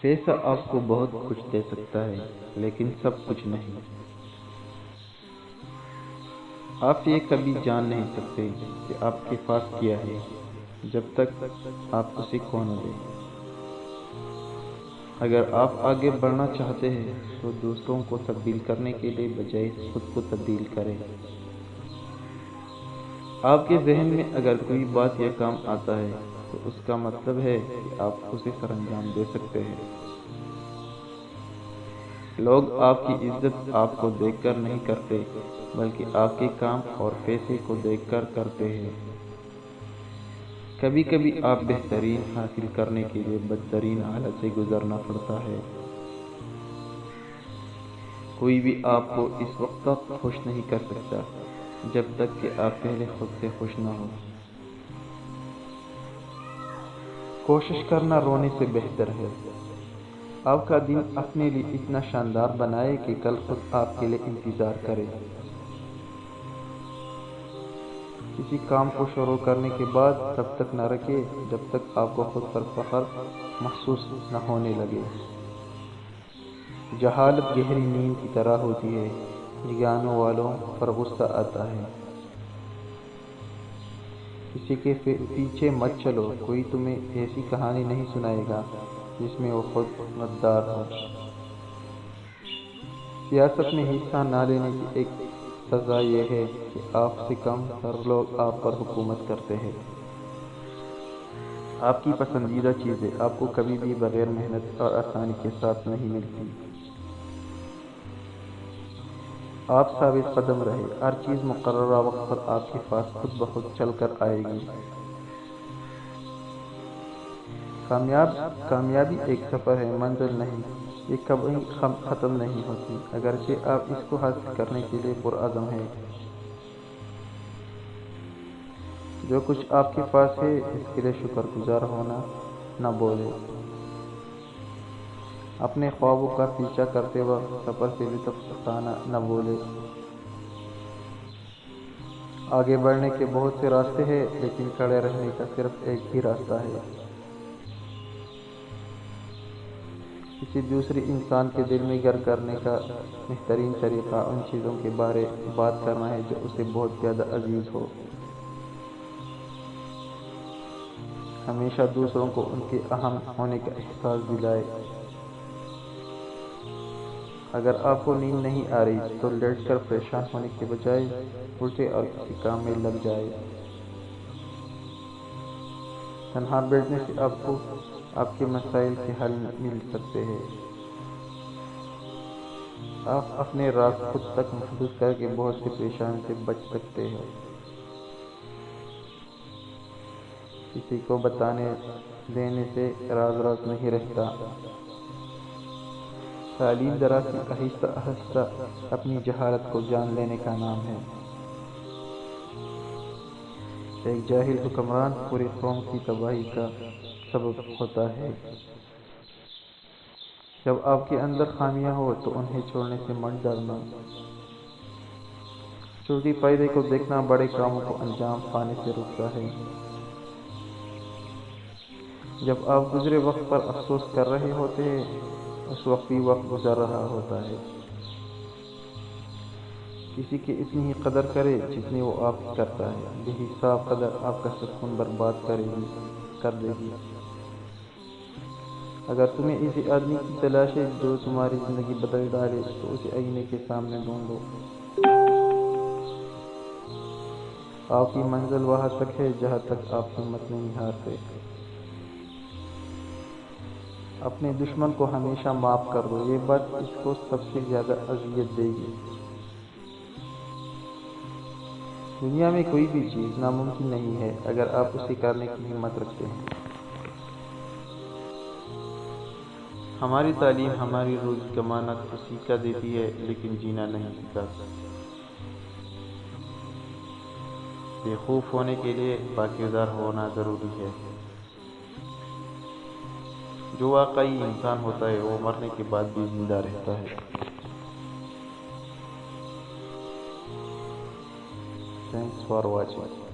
پیسہ آپ کو بہت کچھ دے سکتا ہے لیکن سب کچھ نہیں۔ آپ یہ کبھی جان نہیں سکتے کہ آپ کے پاس کیا ہے جب تک آپ اسے کھو نہ دیں۔ اگر آپ آگے بڑھنا چاہتے ہیں تو دوسروں کو تبدیل کرنے کے لیے بجائے خود کو تبدیل کریں۔ آپ کے ذہن میں اگر کوئی بات یا کام آتا ہے تو اس کا مطلب ہے کہ آپ اسے سر انجام دے سکتے ہیں۔ لوگ آپ کی عزت آپ کو دیکھ کر نہیں کرتے بلکہ آپ کے کام اور پیسے کو دیکھ کر کرتے ہیں۔ کبھی کبھی آپ بہترین حاصل کرنے کے لیے بدترین حالت سے گزرنا پڑتا ہے۔ کوئی بھی آپ کو اس وقت تک خوش نہیں کر سکتا جب تک کہ آپ پہلے خود سے خوش نہ ہو۔ کوشش کرنا رونے سے بہتر ہے۔ آپ کا دن اپنے لیے اتنا شاندار بنائے کہ کل خود آپ کے لیے انتظار کرے۔ کسی کام کو شروع کرنے کے بعد تب تک نہ رکے جب تک آپ کو خود پر فخر محسوس نہ ہونے لگے۔ جہالت گہری نیند کی طرح ہوتی ہے، جگانے والوں پر غصہ آتا ہے۔ کسی کے پیچھے مت چلو، کوئی تمہیں ایسی کہانی نہیں سنائے گا جس میں وہ خود غدار ہو۔ سیاست میں حصہ نہ لینے کی ایک سزا یہ ہے کہ آپ سے کم تر لوگ آپ پر حکومت کرتے ہیں۔ آپ کی پسندیدہ چیزیں آپ کو کبھی بھی بغیر محنت اور آسانی کے ساتھ نہیں ملتی۔ آپ ثابت قدم رہے، ہر چیز مقررہ وقت پر آپ کے پاس خود بخود چل کر آئے گی۔ کامیابی ایک سفر ہے، منزل نہیں۔ یہ کبھی ختم نہیں ہوتی، اگرچہ آپ اس کو حاصل کرنے کے لیے پرعزم ہیں۔ جو کچھ آپ کے پاس ہے اس کے لیے شکر گزار ہونا نہ بھولیں۔ اپنے خوابوں کا پیچھا کرتے وقت سفر سے لطف اٹھانا نہ بھولیں۔ آگے بڑھنے کے بہت سے راستے ہیں لیکن کھڑے رہنے کا صرف ایک ہی راستہ ہے۔ کسی دوسرے انسان کے دل میں گھر کرنے کا بہترین طریقہ ان چیزوں کے بارے بات کرنا ہے جو اسے بہت زیادہ عزیز ہو۔ ہمیشہ دوسروں کو ان کے اہم ہونے کا احساس دلائیں۔ اگر آپ کو نیند نہیں آ رہی تو لیٹ کر پریشان ہونے کے بجائے اٹھے اور کسی کام میں لگ جائے۔ تنہا بیٹھنے سے آپ کو آپ کے مسائل کے حل مل سکتے ہیں۔ آپ اپنے راز خود تک محدود کر کے بہت سی پریشانی سے بچ سکتے ہیں۔ کسی کو بتانے دینے سے راز نہیں رہتا۔ تعلیم دراصل آہستہ آہستہ اپنی جہالت کو جان لینے کا نام ہے۔ ایک جاہل حکمران پوری قوم کی تباہی کا سبب ہوتا ہے۔ جب آپ کے اندر خامیاں ہو تو انہیں چھوڑنے سے مت ڈرنا۔ چھوٹی فائدے کو دیکھنا بڑے کاموں کو انجام پانے سے روکتا ہے۔ جب آپ گزرے وقت پر افسوس کر رہے ہوتے ہیں اس وقت بھی وقت گزر رہا ہوتا ہے۔ کسی کی اتنی ہی قدر کرے جتنی وہ آپ کی کرتا ہے، بے حساب قدر آپ کا سکون برباد کر دے گی۔ اگر تمہیں ایسے آدمی کی تلاش ہے جو تمہاری زندگی بدل ڈالے تو اسے آئینے کے سامنے ڈھونڈو۔ آپ کی منزل وہاں تک ہے جہاں تک آپ ہمت نہیں ہارتے۔ اپنے دشمن کو ہمیشہ معاف کر دو، یہ بات اس کو سب سے زیادہ اذیت دے گی۔ دنیا میں کوئی بھی چیز ناممکن نہیں ہے اگر آپ اسے کرنے کی ہمت رکھتے ہیں۔ ہماری تعلیم ہماری روزی کمانا تو سکھا دیتی ہے لیکن جینا نہیں سکھاتی۔ بے خوف ہونے کے لیے باکردار ہونا ضروری ہے۔ جو واقعی انسان ہوتا ہے وہ مرنے کے بعد بھی زندہ رہتا ہے۔ Thanks for watching.